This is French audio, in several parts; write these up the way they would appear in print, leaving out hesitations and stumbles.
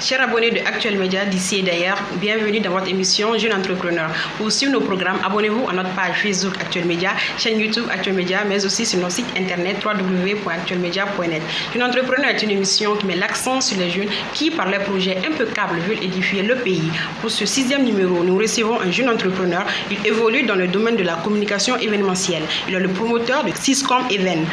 Chers abonnés de Actuel Média d'ici et d'ailleurs, bienvenue dans votre émission Jeune Entrepreneur. Pour suivre nos programmes, abonnez-vous à notre page Facebook Actuel Média, chaîne YouTube Actuel Média, mais aussi sur notre site internet www.actuelmedia.net. Jeune Entrepreneur est une émission qui met l'accent sur les jeunes qui, par leurs projets impeccables, veulent édifier le pays. Pour ce 6e numéro, nous recevons un jeune entrepreneur. Il évolue dans le domaine de la communication événementielle. Il est le promoteur de Syscom Event.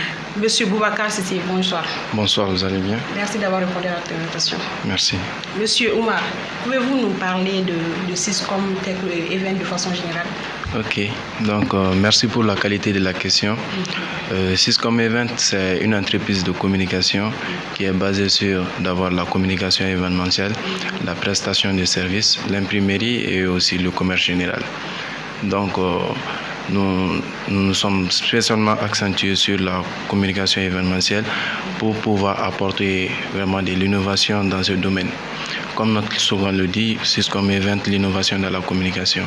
Monsieur Boubacar Sissi, bonsoir. Bonsoir, vous allez bien? Merci d'avoir répondu à notre invitation. Merci. Monsieur Oumar, pouvez-vous nous parler de Syscom Event de façon générale? Ok, donc merci pour la qualité de la question. Syscom Event, c'est une entreprise de communication qui est basée sur d'abord la communication événementielle, la prestation de services, l'imprimerie et aussi le commerce général. Donc, nous sommes spécialement accentués sur la communication événementielle pour pouvoir apporter vraiment de l'innovation dans ce domaine. Comme notre slogan le dit, Syscom Event, l'innovation dans la communication.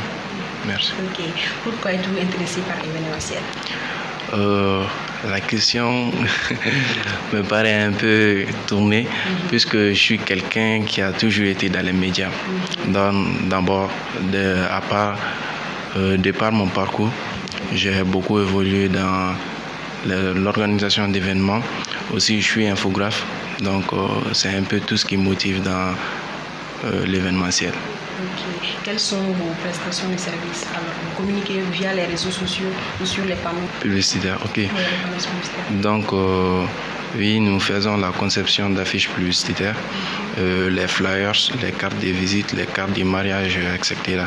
Merci. Ok. Pourquoi êtes-vous intéressé par l'événementiel? La question me paraît un peu tournée puisque je suis quelqu'un qui a toujours été dans les médias. D'abord, de par mon parcours, j'ai beaucoup évolué dans l'organisation d'événements. Aussi, je suis infographe, donc c'est un peu tout ce qui motive dans l'événementiel. Okay. Quelles sont vos prestations de services? Alors, vous communiquez via les réseaux sociaux ou sur les panneaux publicitaires? Ok. Oui, les panneaux publicitaires. Donc, oui, nous faisons la conception d'affiches publicitaires, les flyers, les cartes de visite, les cartes de mariage, etc.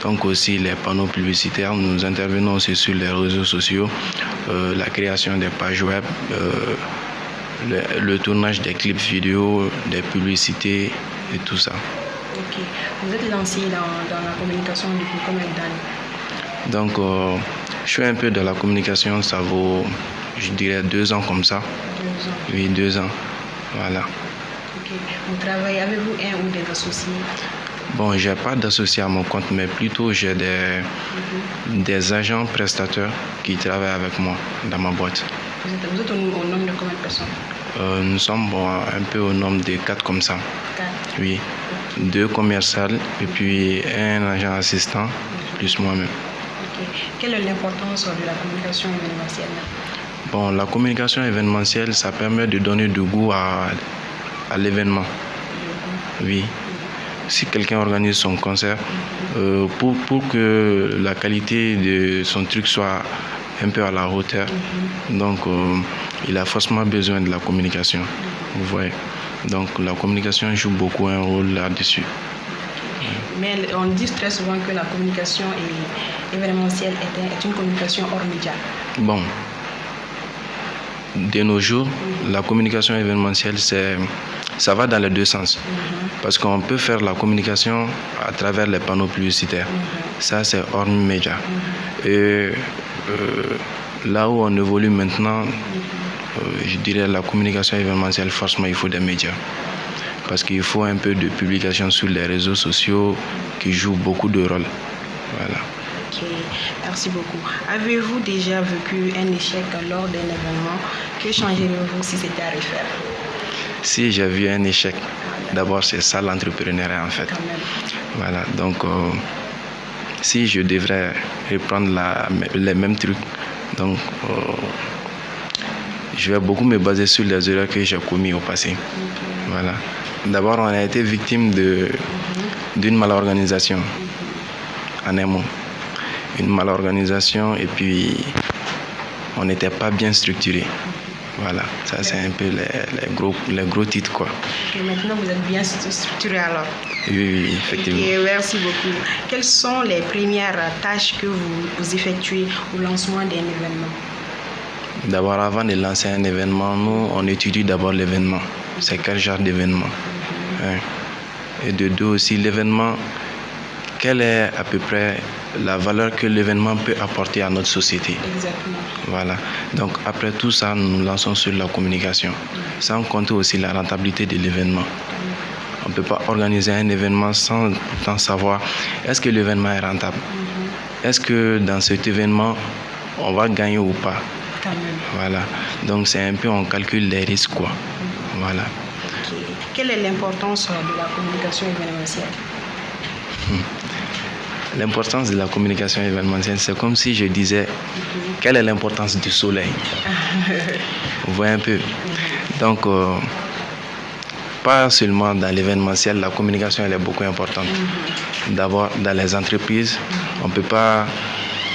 Donc aussi les panneaux publicitaires. Nous intervenons aussi sur les réseaux sociaux, la création des pages web, le tournage des clips vidéo, des publicités et tout ça. Ok. Vous êtes lancé dans la communication depuis combien d'années? Donc, je suis un peu dans la communication, ça vaut, je dirais, 2 ans comme ça. 2 ans. Oui, 2 ans. Voilà. Ok. Vous travaillez, avez-vous un ou des associés? Bon, je n'ai pas d'associés à mon compte, mais plutôt j'ai des agents prestateurs qui travaillent avec moi dans ma boîte. Vous êtes au nombre de combien de personnes? Nous sommes un peu au nombre de 4 comme ça. 4. Oui. 2 commerciales et puis un agent assistant, plus moi-même. Ok. Quelle est l'importance de la communication événementielle? Bon, la communication événementielle, ça permet de donner du goût à l'événement. Oui. Si quelqu'un organise son concert, pour que la qualité de son truc soit un peu à la hauteur, donc il a forcément besoin de la communication. Vous voyez. Donc la communication joue beaucoup un rôle là-dessus. Mais on dit très souvent que la communication événementielle est une communication hors média. Bon, de nos jours, la communication événementielle, ça va dans les deux sens. Parce qu'on peut faire la communication à travers les panneaux publicitaires. Ça, c'est hors média. Et là où on évolue maintenant, je dirais la communication événementielle, forcément, il faut des médias. Parce qu'il faut un peu de publication sur les réseaux sociaux qui jouent beaucoup de rôle. Voilà. Ok, merci beaucoup. Avez-vous déjà vécu un échec lors d'un événement? Que changeriez-vous si c'était à refaire? Si j'ai vu un échec, d'abord c'est ça l'entrepreneuriat en fait. Quand même. Voilà, donc si je devrais reprendre les mêmes trucs, donc je vais beaucoup me baser sur les erreurs que j'ai commises au passé. Voilà. D'abord, on a été victime d'une malorganisation, en un mot. Une malorganisation et puis on n'était pas bien structuré. Voilà, ça c'est un peu les gros titres quoi. Et maintenant vous êtes bien structuré alors? Oui, effectivement. Et merci beaucoup. Quelles sont les premières tâches que vous effectuez au lancement d'un événement? D'abord, avant de lancer un événement, nous on étudie d'abord l'événement. C'est quel genre d'événement? Et de deux aussi l'événement, quelle est à peu près la valeur que l'événement peut apporter à notre société. Exactement. Voilà. Donc après tout ça, nous nous lançons sur la communication, sans compter aussi la rentabilité de l'événement. On ne peut pas organiser un événement sans pourtant savoir est-ce que l'événement est rentable. Est-ce que dans cet événement, on va gagner ou pas. Quand même. Voilà. Donc c'est un peu, on calcule les risques quoi. Voilà. Okay. quelle est l'importance de la communication événementielle? L'importance de la communication événementielle, c'est comme si je disais quelle est l'importance du soleil. Vous voyez un peu. Donc, pas seulement dans l'événementiel, la communication elle est beaucoup importante. D'abord, dans les entreprises, on ne peut pas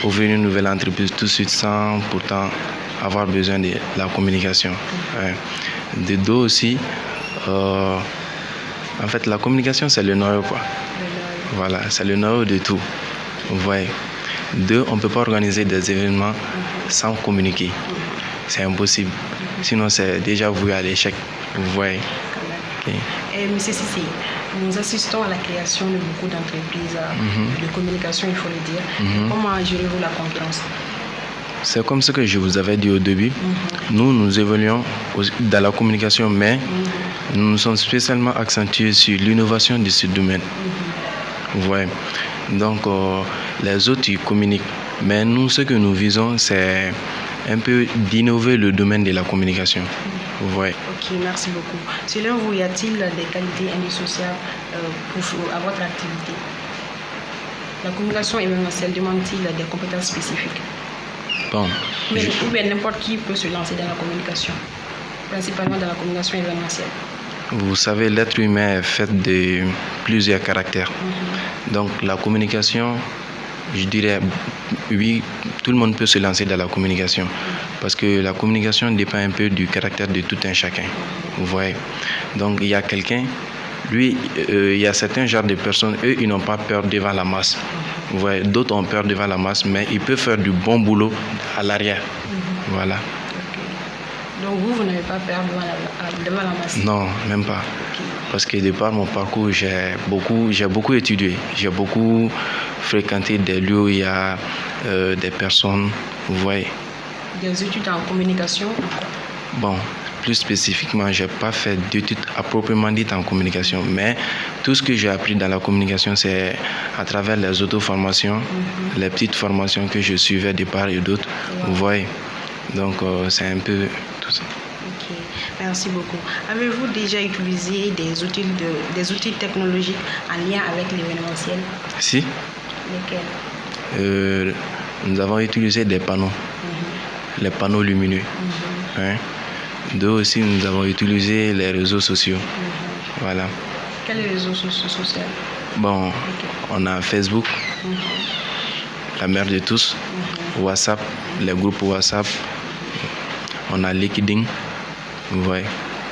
ouvrir une nouvelle entreprise tout de suite sans pourtant avoir besoin de la communication. De deux aussi, en fait, la communication, c'est le noyau, quoi. Voilà, c'est le noyau de tout. Vous voyez. Deux, on ne peut pas organiser des événements sans communiquer. C'est impossible. Sinon, c'est déjà voué à l'échec. Vous voyez. Okay. Monsieur Cissé, nous assistons à la création de beaucoup d'entreprises de communication, il faut le dire. Comment gérez-vous la concurrence? C'est comme ce que je vous avais dit au début. Nous évoluons dans la communication, mais nous nous sommes spécialement accentués sur l'innovation de ce domaine. Vous voyez. Donc, les autres, ils communiquent. Mais nous, ce que nous visons, c'est un peu d'innover le domaine de la communication. Vous voyez. Ok, merci beaucoup. Selon vous, y a-t-il des qualités indissociables à votre activité? La communication événementielle demande-t-il des compétences spécifiques? Bon. Ou bien n'importe qui peut se lancer dans la communication, principalement dans la communication événementielle. Vous savez, l'être humain est fait de plusieurs caractères. Donc, la communication, je dirais, oui, tout le monde peut se lancer dans la communication. Parce que la communication dépend un peu du caractère de tout un chacun. Vous voyez. Donc, il y a quelqu'un, lui, il y a certains genres de personnes, eux, ils n'ont pas peur devant la masse. Vous voyez. D'autres ont peur devant la masse, mais ils peuvent faire du bon boulot à l'arrière. Voilà. Donc vous n'avez pas peur devant la masse? Non, même pas. Okay. Parce que de par mon parcours, j'ai beaucoup étudié. J'ai beaucoup fréquenté des lieux où il y a des personnes, vous voyez. Des études en communication? Bon, plus spécifiquement, je n'ai pas fait d'études à proprement dites en communication. Mais tout ce que j'ai appris dans la communication, c'est à travers les auto-formations, les petites formations que je suivais de part et d'autre. Vous voyez. Donc, c'est un peu tout ça. Ok, merci beaucoup. Avez-vous déjà utilisé des outils technologiques en lien avec l'événementiel? Si. Lesquels? Nous avons utilisé des panneaux, les panneaux lumineux. Deux aussi, nous avons utilisé les réseaux sociaux. Voilà. Quels réseaux sociaux? Bon, on a Facebook, la mère de tous, WhatsApp, les groupes WhatsApp. On a LinkedIn, vous voyez.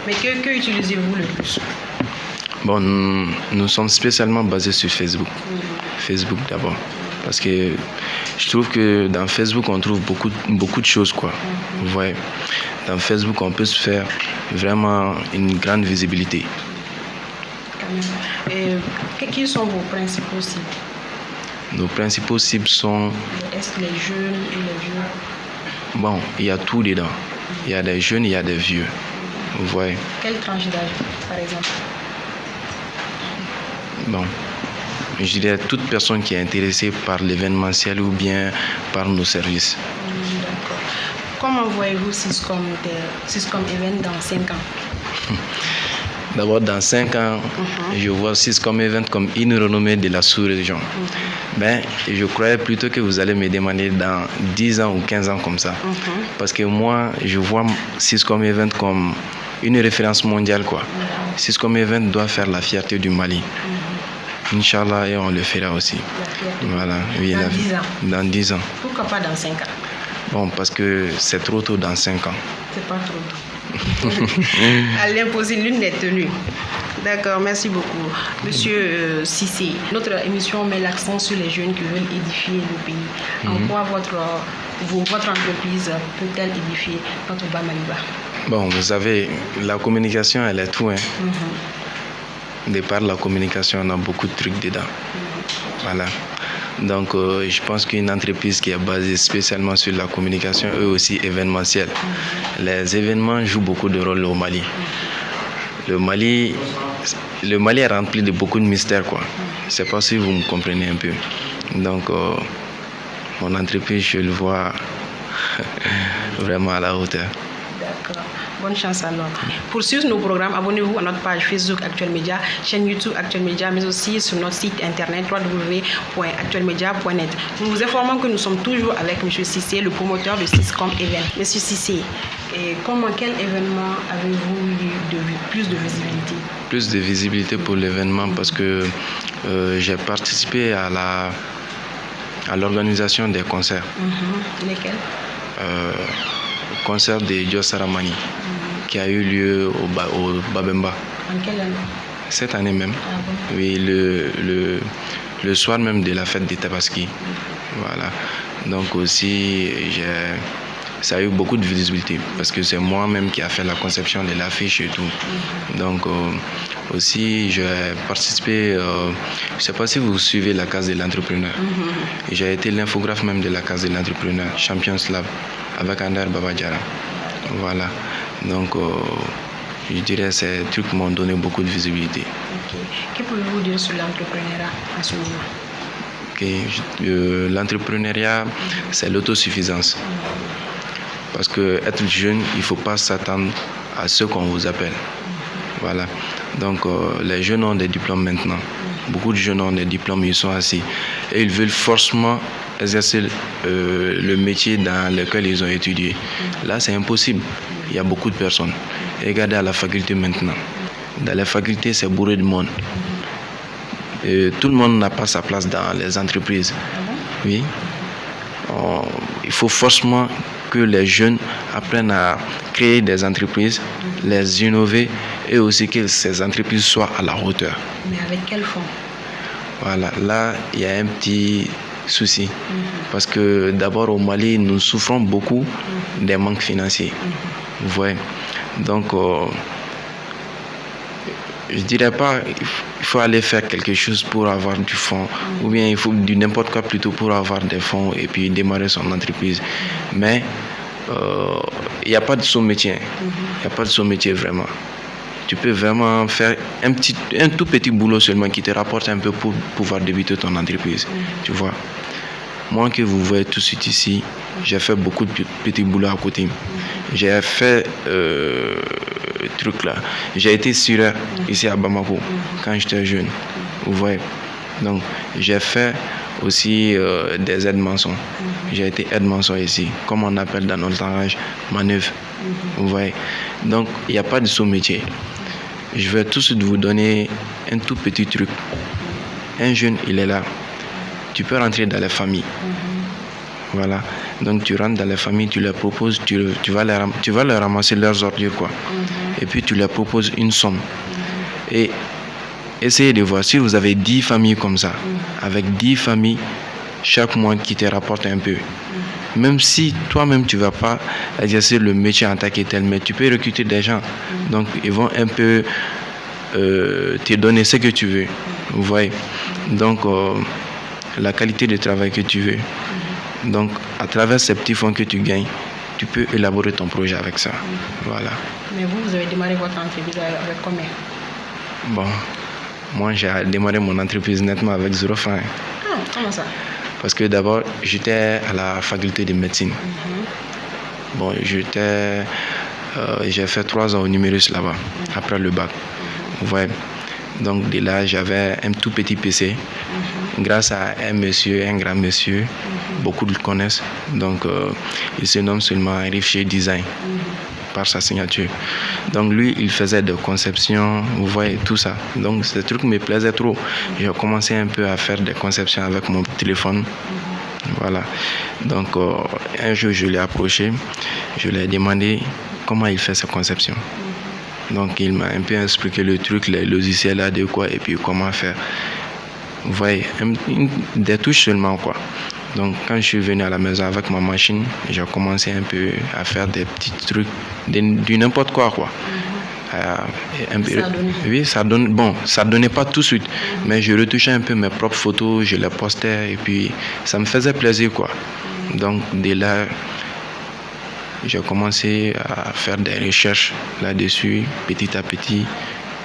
Mais que utilisez-vous le plus? Bon, nous sommes spécialement basés sur Facebook. Facebook d'abord. Parce que je trouve que dans Facebook, on trouve beaucoup de choses, quoi. Vous voyez. Dans Facebook, on peut se faire vraiment une grande visibilité. Et qui sont vos principaux cibles? Nos principaux cibles sont... Est-ce les jeunes et les vieux? Bon, il y a tout dedans. Il y a des jeunes, il y a des vieux. Vous voyez. Quelle tranche d'âge, par exemple? Bon, je dirais toute personne qui est intéressée par l'événementiel ou bien par nos services. D'accord. Comment voyez-vous Syscom Event dans 5 ans? D'abord, dans 5 ans, je vois Syscom Event comme une renommée de la sous-région. Mais je croyais plutôt que vous allez me demander dans 10 ans ou 15 ans comme ça. Parce que moi, je vois Syscom Event comme une référence mondiale, quoi. Syscom Event doit faire la fierté du Mali. Inch'Allah, et on le fera aussi. Voilà. Oui, dans 10 ans? Dans 10 ans. Pourquoi pas dans 5 ans? Bon, parce que c'est trop tôt dans 5 ans. C'est pas trop tôt. À l'imposer, l'une n'est tenue. D'accord, merci beaucoup. Monsieur Cissé, notre émission met l'accent sur les jeunes qui veulent édifier le pays. En quoi votre entreprise peut-elle édifier notre Bamaliba? Bon, vous savez, la communication, elle est tout. De par la communication, on a beaucoup de trucs dedans. Voilà. Donc, je pense qu'une entreprise qui est basée spécialement sur la communication, eux aussi événementielle. Les événements jouent beaucoup de rôle au Mali. Le Mali est rempli de beaucoup de mystères, quoi. Je ne sais pas si vous me comprenez un peu. Donc, mon entreprise, je le vois vraiment à la hauteur. D'accord. Bonne chance alors. Pour suivre nos programmes, abonnez-vous à notre page Facebook Actuel Média, chaîne YouTube Actuel Média, mais aussi sur notre site internet www.actuelmedia.net. Nous vous informons que nous sommes toujours avec M. Cissé, le promoteur de Siscom Event. M. Cissé, quel événement avez-vous eu plus de visibilité? Plus de visibilité pour l'événement parce que j'ai participé à l'organisation des concerts. Lesquels? Concert de Joe Saramani qui a eu lieu au Babemba. En quelle année? Cette année même. Ah bon? Oui, le soir même de la fête des Tabaski. Voilà. Donc aussi, ça a eu beaucoup de visibilité parce que c'est moi-même qui a fait la conception de l'affiche et tout. Donc aussi, j'ai participé, je ne sais pas si vous suivez la case de l'entrepreneur. J'ai été l'infographe même de la case de l'entrepreneur, Champions Lab, avec Ander Babadjara. Voilà. Donc, je dirais que ces trucs m'ont donné beaucoup de visibilité. Okay. Que pouvez-vous dire sur l'entrepreneuriat à ce moment? L'entrepreneuriat, c'est l'autosuffisance. Parce qu'être jeune, il ne faut pas s'attendre à ce qu'on vous appelle. Voilà. Donc, les jeunes ont des diplômes maintenant. Beaucoup de jeunes ont des diplômes, ils sont assis. Et ils veulent forcément exercer le métier dans lequel ils ont étudié. Là, c'est impossible. Il y a beaucoup de personnes. Regardez à la faculté maintenant. Dans la faculté, c'est bourré de monde. Et tout le monde n'a pas sa place dans les entreprises. Oui. Il faut forcément que les jeunes apprennent à créer des entreprises, les innover et aussi que ces entreprises soient à la hauteur. Mais avec quel fonds? Voilà, là, il y a un petit souci. Parce que d'abord au Mali, nous souffrons beaucoup des manques financiers. Vous voyez. Donc, je dirais pas il faut aller faire quelque chose pour avoir du fonds ou bien il faut du n'importe quoi plutôt pour avoir des fonds et puis démarrer son entreprise. Mais il n'y a pas de sous-métier. Il n'y a pas de sous-métier vraiment. Tu peux vraiment faire un tout petit boulot seulement qui te rapporte un peu pour pouvoir débuter ton entreprise. Tu vois. Moi que vous voyez tout de suite ici, j'ai fait beaucoup de petits boulots à côté. J'ai fait truc là. J'ai été sureur ici à Bamako quand j'étais jeune. Vous voyez. Donc j'ai fait aussi des aides-maçons. J'ai été aide-maçon ici, comme on appelle dans notre langage, manœuvre. Vous voyez. Donc il n'y a pas de sous-métier. Je vais tout de suite vous donner un tout petit truc. Un jeune, il est là. Tu peux rentrer dans les familles. Voilà. Donc tu rentres dans les familles, tu leur proposes, tu vas leur ramasser leurs ordures, quoi. Et puis tu leur proposes une somme. Et essayez de voir si vous avez 10 familles comme ça, avec 10 familles chaque mois qui te rapportent un peu. Même si toi-même tu ne vas pas exercer le métier en tant que tel, mais tu peux recruter des gens. Donc ils vont un peu te donner ce que tu veux. Vous voyez. Donc la qualité de travail que tu veux. Donc à travers ces petits fonds que tu gagnes, tu peux élaborer ton projet avec ça. Voilà. Mais vous avez démarré votre entreprise avec combien? Bon, moi j'ai démarré mon entreprise nettement avec 0 francs. Ah, comment ça? Parce que d'abord, j'étais à la faculté de médecine. Bon, j'ai fait 3 ans au numérus là-bas, après le bac. Vous voyez. Donc de là, j'avais un tout petit PC. Grâce à un grand monsieur, beaucoup le connaissent. Donc il se nomme seulement Rifier Design par sa signature. Donc lui, il faisait des conceptions, vous voyez, tout ça. Donc ce truc me plaisait trop. J'ai commencé un peu à faire des conceptions avec mon téléphone. Voilà. Donc un jour, je l'ai approché, je lui ai demandé comment il fait ses conceptions. Donc il m'a un peu expliqué le truc, les logiciels adéquats et puis comment faire. Vous voyez, des touches seulement, quoi. Donc quand je suis venu à la maison avec ma machine, j'ai commencé un peu à faire des petits trucs, du n'importe quoi, quoi. Oui, ça donne. Bon, ça donnait pas tout de suite, mais je retouchais un peu mes propres photos, je les postais et puis ça me faisait plaisir, quoi. Donc dès là, j'ai commencé à faire des recherches là-dessus, petit à petit,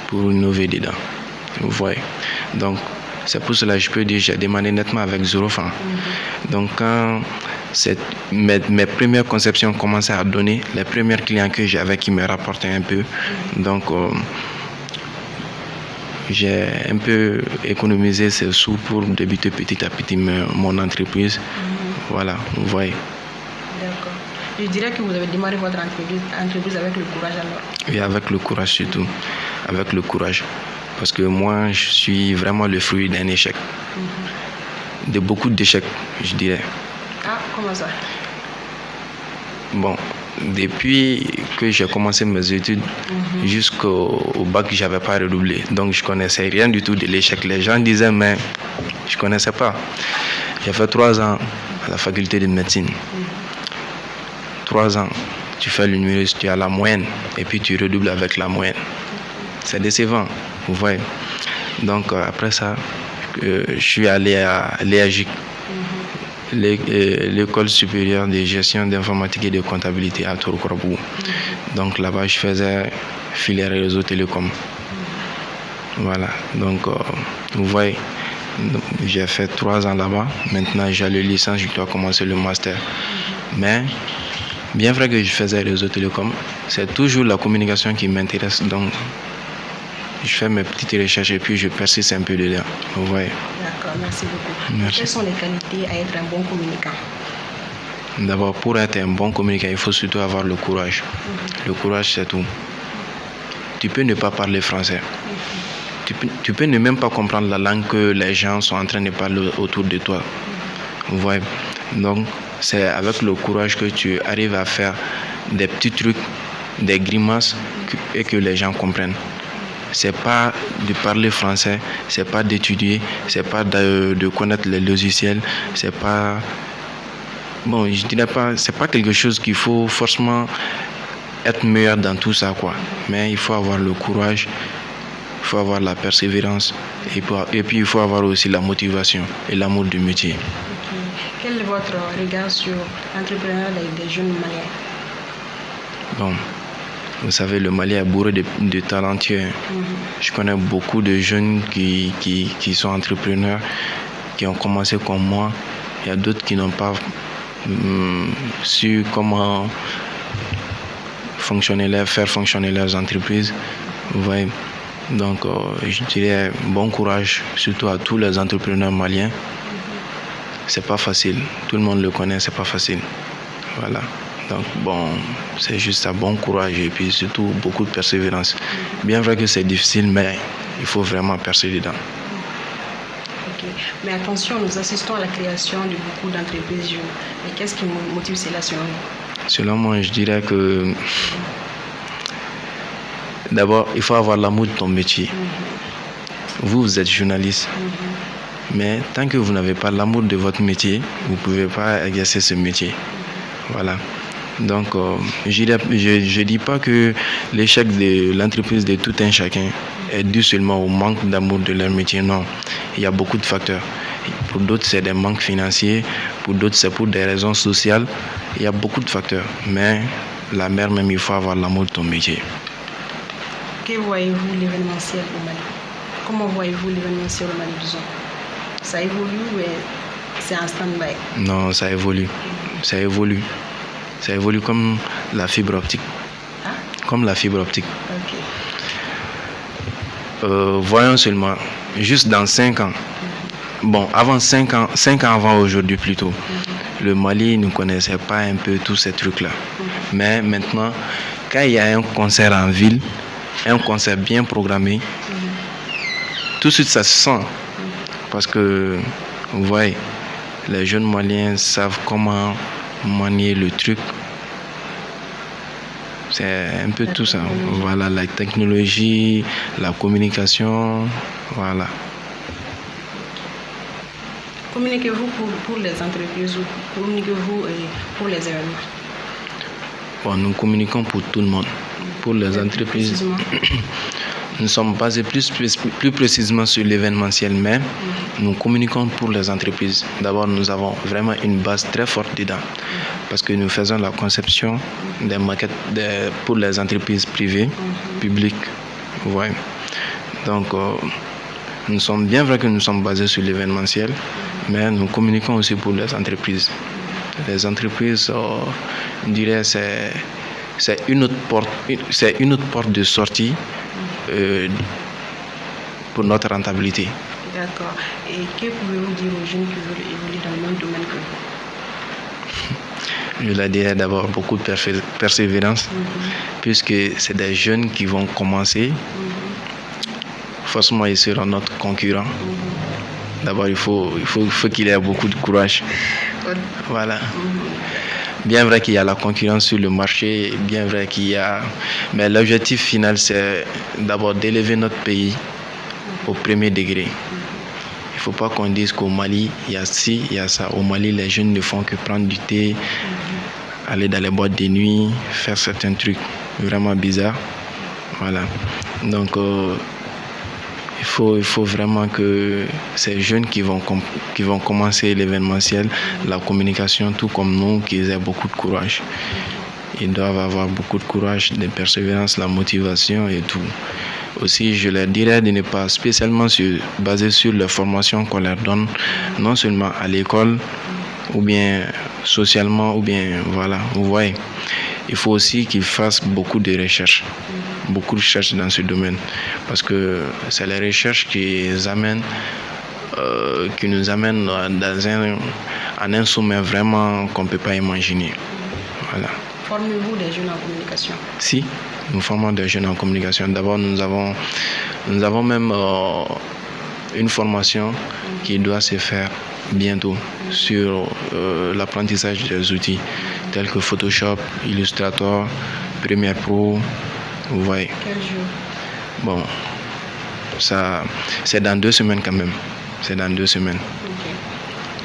pour innover dedans. Vous voyez. Donc C'est pour cela que je peux dire que j'ai démarré nettement avec 0 francs. Donc quand mes premières conceptions commençaient à donner, les premiers clients que j'avais qui me rapportaient un peu, donc j'ai un peu économisé ces sous pour débuter petit à petit mon entreprise. Voilà, vous voyez. D'accord. Je dirais que vous avez démarré votre entreprise avec le courage alors. Oui, avec le courage surtout. Avec le courage. Parce que moi, je suis vraiment le fruit d'un échec. De beaucoup d'échecs, je dirais. Ah, comment ça? Bon, depuis que j'ai commencé mes études jusqu'au bac, je n'avais pas redoublé. Donc, je ne connaissais rien du tout de l'échec. Les gens disaient, mais je ne connaissais pas. J'ai fait 3 ans à la faculté de médecine. 3 ans, tu fais l'université, tu as la moyenne, et puis tu redoubles avec la moyenne. C'est décevant, vous voyez. Donc, après ça, je suis allé à l'EAGIC, l'école supérieure de gestion d'informatique et de comptabilité à Tourcoing. Donc, là-bas, je faisais filière réseau télécom. Voilà, donc, vous voyez. J'ai fait 3 ans là-bas. Maintenant, j'ai le licence, je dois commencer le master. Mais, bien vrai que je faisais réseau télécom, c'est toujours la communication qui m'intéresse. Donc, je fais mes petites recherches et puis je persiste un peu dedans. Vous voyez. D'accord, merci beaucoup. Merci. Quelles sont les qualités à être un bon communicant? D'abord, pour être un bon communicant, il faut surtout avoir le courage. Le courage, c'est tout. Tu peux ne pas parler français. Tu peux ne même pas comprendre la langue que les gens sont en train de parler autour de toi. Vous voyez. Donc, c'est avec le courage que tu arrives à faire des petits trucs, des grimaces et que les gens comprennent. C'est pas de parler français, c'est pas d'étudier, c'est pas de connaître les logiciels, c'est pas... Bon, je dirais pas, c'est pas quelque chose qu'il faut forcément être meilleur dans tout ça, quoi. Mais il faut avoir le courage. Il faut avoir la persévérance et puis il faut avoir aussi la motivation et l'amour du métier. Quel est votre regard sur l'entrepreneuriat des jeunes Maliens? Bon, vous savez, le Mali est bourré de talentueux. Je connais beaucoup de jeunes qui sont entrepreneurs, qui ont commencé comme moi. Il y a d'autres qui n'ont pas su comment faire fonctionner leurs entreprises. Vous voyez. Donc, je dirais bon courage, surtout à tous les entrepreneurs maliens. C'est pas facile. Tout le monde le connaît, c'est pas facile. Voilà. Donc, bon, c'est juste un bon courage et puis surtout beaucoup de persévérance. Bien vrai que c'est difficile, mais il faut vraiment persévérer dedans. Ok. Mais attention, nous assistons à la création de beaucoup d'entreprises jeunes. Mais qu'est-ce qui motive cela selon vous? Selon moi, je dirais que d'abord, il faut avoir l'amour de ton métier. Vous êtes journaliste. Mais tant que vous n'avez pas l'amour de votre métier, vous ne pouvez pas exercer ce métier. Voilà. Donc, je ne dis pas que l'échec de l'entreprise de tout un chacun est dû seulement au manque d'amour de leur métier. Non, il y a beaucoup de facteurs. Pour d'autres, c'est des manques financiers. Pour d'autres, c'est pour des raisons sociales. Il y a beaucoup de facteurs. Mais la mère même, il faut avoir l'amour de ton métier. Que voyez-vous l'événementiel au Mali? Comment voyez-vous l'événementiel au Mali, disons? Ça évolue ou c'est un stand-by? Non, ça évolue. Ça évolue. Ça évolue comme la fibre optique. Ah? Comme la fibre optique. Ok. Voyons seulement, juste dans 5 ans. Bon, avant 5 ans avant aujourd'hui plutôt, le Mali ne connaissait pas un peu tous ces trucs-là. Mais maintenant, quand il y a un concert en ville, un concert bien programmé, tout de suite ça se sent. Parce que, vous voyez, les jeunes Maliens savent comment manier le truc. C'est un peu tout ça. Voilà, la technologie, la communication, voilà. Communiquez-vous pour les entreprises ou communiquez-vous pour les événements? Bon, nous communiquons pour tout le monde. Pour les entreprises, nous sommes basés plus précisément sur l'événementiel, mais nous communiquons pour les entreprises. D'abord, nous avons vraiment une base très forte dedans, parce que nous faisons la conception des maquettes pour les entreprises privées, publiques. Ouais. Donc, Bien vrai que nous sommes basés sur l'événementiel, mais nous communiquons aussi pour les entreprises. Les entreprises, on dirait, c'est une autre porte de sortie pour notre rentabilité. D'accord. Et que pouvez-vous dire aux jeunes qui veulent évoluer dans le même domaine que vous? Je leur dirais d'abord beaucoup de persévérance, puisque c'est des jeunes qui vont commencer. Forcément, ils seront notre concurrent. D'abord, il faut qu'il ait beaucoup de courage. Voilà. Bien vrai qu'il y a la concurrence sur le marché, bien vrai qu'il y a... Mais l'objectif final, c'est d'abord d'élever notre pays au premier degré. Il ne faut pas qu'on dise qu'au Mali, il y a ci, il y a ça. Au Mali, les jeunes ne font que prendre du thé, aller dans les boîtes de nuit, faire certains trucs vraiment bizarres. Voilà. Donc, il faut vraiment que ces jeunes qui vont commencer l'événementiel, la communication, tout comme nous, qu'ils aient beaucoup de courage. Ils doivent avoir beaucoup de courage, de persévérance, la motivation et tout. Aussi, je leur dirais de ne pas spécialement baser sur les formations qu'on leur donne, non seulement à l'école, ou bien socialement, ou bien voilà, vous voyez. Il faut aussi qu'ils fassent beaucoup de recherches dans ce domaine, parce que c'est les recherches qui nous amènent en un sommet vraiment qu'on ne peut pas imaginer. Voilà. Formez-vous des jeunes en communication? Si, nous formons des jeunes en communication. D'abord, nous avons même une formation qui doit se faire bientôt sur l'apprentissage des outils tels que Photoshop, Illustrator, Premiere Pro. Vous voyez. Quel jour? Bon, ça, c'est dans 2 semaines quand même. C'est dans 2 semaines. Okay.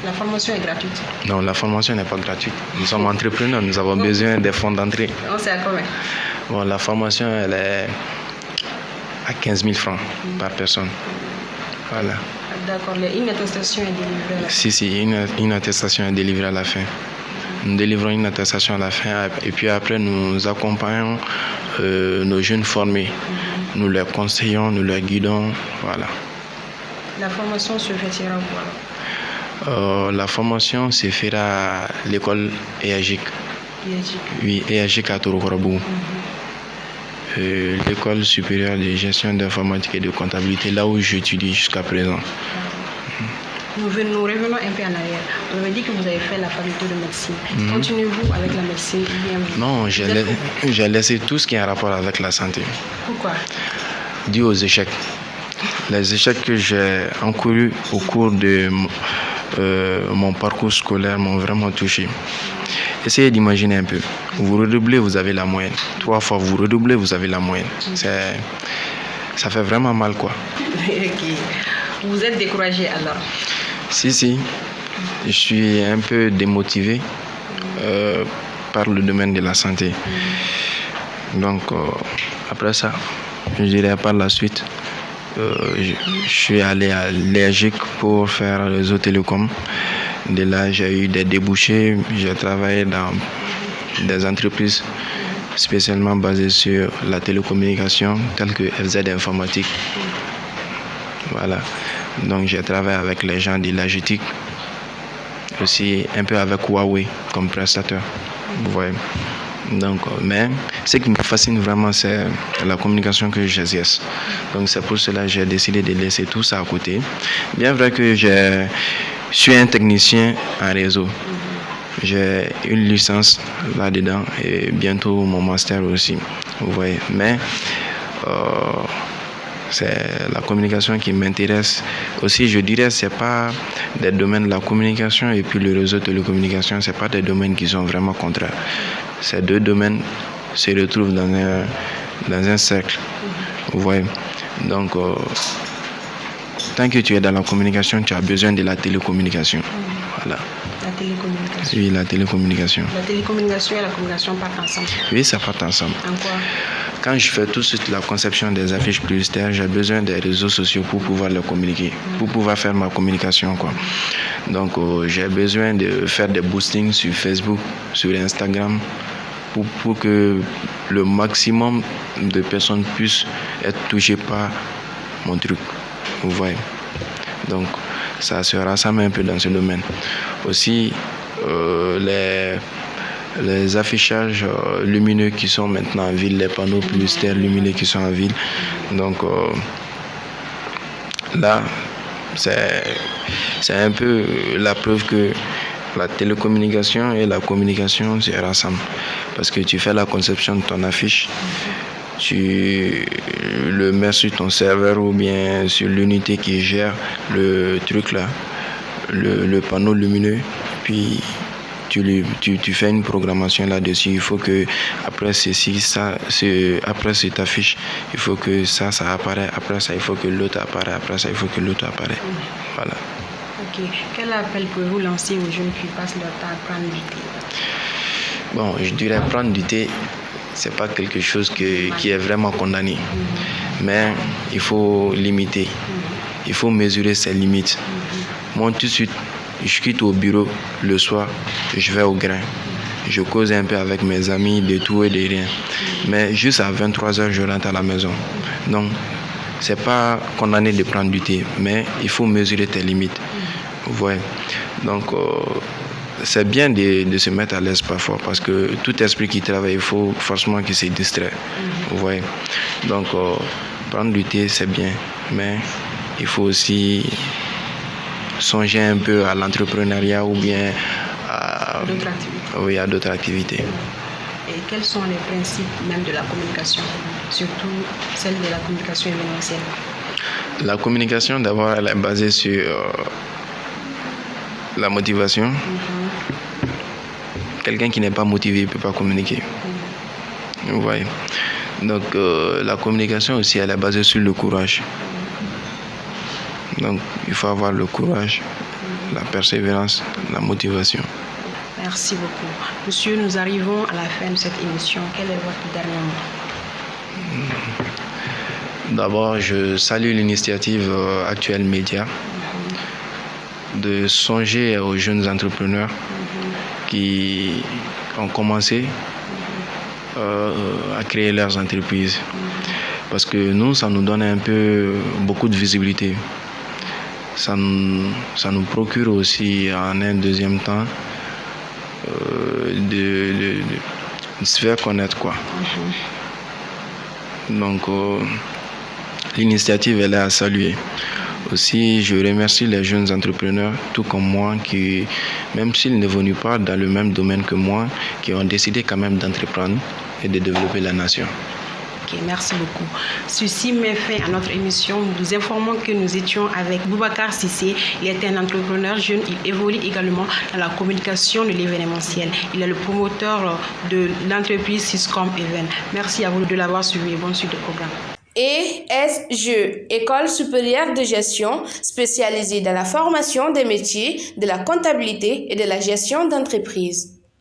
La formation est gratuite? Non, la formation n'est pas gratuite. Nous sommes entrepreneurs, nous avons besoin des fonds d'entrée. On sait à combien? Bon, la formation, elle est à 15 000 francs par personne. Voilà. D'accord. Une attestation est délivrée à la fin? Si, une attestation est délivrée à la fin. Nous délivrons une attestation à la fin et puis après nous accompagnons nos jeunes formés. Nous les conseillons, nous les guidons. Voilà. La formation se fera où? La formation se fera à l'école EAGIC. Oui, EAGIC à Torokorabou. L'école supérieure de gestion d'informatique et de comptabilité, là où j'étudie jusqu'à présent. Nous revenons un peu en arrière. Vous avez dit que vous avez fait la faculté de médecine. Continuez-vous avec la médecine? Non, j'ai laissé tout ce qui est en rapport avec la santé. Pourquoi? Dû aux échecs. Les échecs que j'ai encourus au cours de mon parcours scolaire m'ont vraiment touché. Essayez d'imaginer un peu. Vous redoublez, vous avez la moyenne. 3 fois, vous redoublez, vous avez la moyenne. Ça fait vraiment mal, quoi. Okay. Vous êtes découragé alors? Si. Je suis un peu démotivé par le domaine de la santé. Donc, après ça, je dirais par la suite, je suis allé à l'EAGIC pour faire les réseau télécom. De là, j'ai eu des débouchés. J'ai travaillé dans des entreprises spécialement basées sur la télécommunication, telles que FZ Informatique. Voilà. Donc, j'ai travaillé avec les gens de l'AGTIC, aussi un peu avec Huawei comme prestataire. Vous voyez. Donc, mais ce qui me fascine vraiment, c'est la communication que j'exerce. Donc, c'est pour cela que j'ai décidé de laisser tout ça à côté. Bien vrai que je suis un technicien en réseau. J'ai une licence là-dedans et bientôt mon master aussi. Vous voyez. Mais c'est la communication qui m'intéresse. Aussi, je dirais, c'est pas des domaines de la communication et puis le réseau de télécommunication, c'est pas des domaines qui sont vraiment contraires. Ces 2 domaines se retrouvent dans un cercle. Vous voyez. Donc, tant que tu es dans la communication, tu as besoin de la télécommunication. Voilà. La télécommunication? Oui, la télécommunication. La télécommunication et la communication partent ensemble? Oui, ça part ensemble. En quoi? Quand je fais tout de suite la conception des affiches publicitaires, j'ai besoin des réseaux sociaux pour pouvoir les communiquer, pour pouvoir faire ma communication, quoi. Donc, j'ai besoin de faire des boostings sur Facebook, sur Instagram, pour que le maximum de personnes puissent être touchées par mon truc. Vous voyez. Donc, ça se rassemble un peu dans ce domaine. Aussi, les affichages lumineux qui sont maintenant en ville, les panneaux publicitaires lumineux qui sont en ville. Donc, là, c'est un peu la preuve que la télécommunication et la communication se rassemblent. Parce que tu fais la conception de ton affiche, tu le mets sur ton serveur ou bien sur l'unité qui gère le truc là, le panneau lumineux, puis tu fais une programmation là-dessus. Il faut que après après cette affiche, il faut que ça apparaît. Après ça, il faut que l'autre apparaît. Après ça, il faut que l'autre apparaît. Voilà. Ok. Quel appel pouvez-vous lancer aux jeunes qui passent leur temps à prendre du thé? Bon, je dirais prendre du thé, c'est pas quelque chose qui est vraiment condamné. Mais il faut limiter. Il faut mesurer ses limites. Moi, tout de suite, je quitte au bureau le soir, je vais au grain. Je cause un peu avec mes amis de tout et de rien. Mais juste à 23h, je rentre à la maison. Donc, c'est pas condamné de prendre du thé, mais il faut mesurer tes limites. Vous voyez. Donc, c'est bien de se mettre à l'aise parfois parce que tout esprit qui travaille, il faut forcément qu'il se distrait. Vous voyez. Donc, prendre du thé, c'est bien, mais il faut aussi songer un peu à l'entrepreneuriat ou bien à d'autres activités. Et quels sont les principes même de la communication, surtout celle de la communication événementielle? La communication, d'abord, elle est basée sur la motivation. Quelqu'un qui n'est pas motivé ne peut pas communiquer. Vous voyez. Donc, la communication aussi, elle est basée sur le courage. Donc, il faut avoir le courage, la persévérance, la motivation. Merci beaucoup. Monsieur, nous arrivons à la fin de cette émission. Quel est votre dernier mot? D'abord, je salue l'initiative Actuel Média de songer aux jeunes entrepreneurs qui ont commencé à créer leurs entreprises. Parce que nous, ça nous donne un peu beaucoup de visibilité. Ça nous procure aussi en un deuxième temps de se faire connaître, quoi. Donc l'initiative elle est à saluer. Aussi, je remercie les jeunes entrepreneurs, tout comme moi, qui, même s'ils n'évoluent pas dans le même domaine que moi, qui ont décidé quand même d'entreprendre et de développer la nation. Ok, merci beaucoup. Ceci met fin à notre émission. Nous vous informons que nous étions avec Boubacar Cissé. Il est un entrepreneur jeune. Il évolue également dans la communication de l'événementiel. Il est le promoteur de l'entreprise Syscom Event. Merci à vous de l'avoir suivi. Bonne suite de programme. ESGE, École supérieure de gestion spécialisée dans la formation des métiers de la comptabilité et de la gestion d'entreprise.